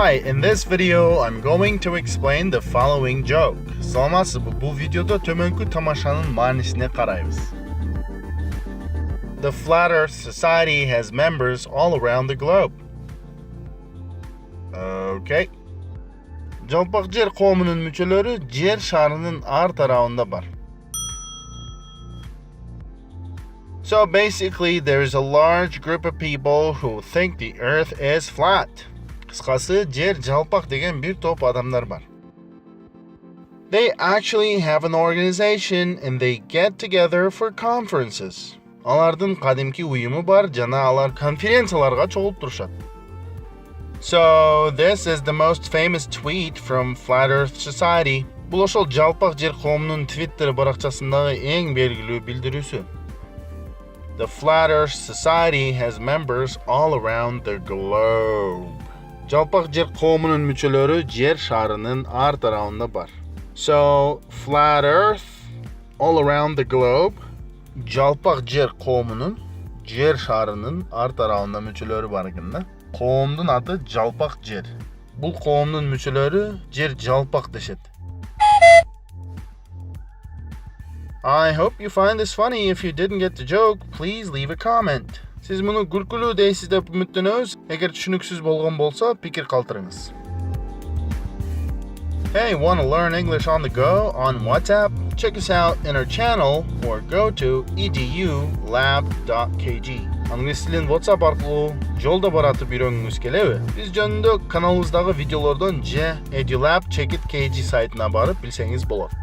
Hi, in this video, I'm going to explain the following joke. Саламатсызбы, бул видеодо төмөнкү тамашанын маанисине карайбыз. The Flat Earth Society has members all around the globe. Okay. Жалпак жер коомунун мүчөлөрү жер шарынын ар тарабында бар. So basically, there is a large group of people who think the earth is flat. Кыскасы, жер жалпак деген бир топ адамдар бар. They actually have an organization and they get together for conferences. Алардын кадимки уюму бар жана алар конференцияларга чогулуп турушат. So, this is the most famous tweet from Flat Earth Society. Бул ошол жалпак жер коомунун Twitter баракчасындагы эң белгилүү билдирүүсү. The Flat Earth Society has members all around the globe. Жалпак жер коомунун мүчөлөрү жер шарынын ар тарабында бар. So, Flat Earth, all around the globe. Жалпак жер коомунун жер шарынын ар тарабында мүчөлөрү бар экен да. Коомдун аты жалпак жер. Бул коомдун мүчөлөрү жер жалпак дешет. I hope you find this funny. If you didn't get the joke, please leave a comment. Siz муну күлкүлүү дейсиз деп үмүттөнөбүз. Эгер түшүнүксүз болгон болсо, пикир калтырыңыз. Hey, want to learn English on the go on WhatsApp? Check us out in our channel or go to edulab.kg. Англис тилин WhatsApp аркылуу жолдо баратып үйрөнгүңүз келеби? Биз жөнүндө каналыбыздагы видеолордон же edulab.kg сайтына барып билсеңиз болот.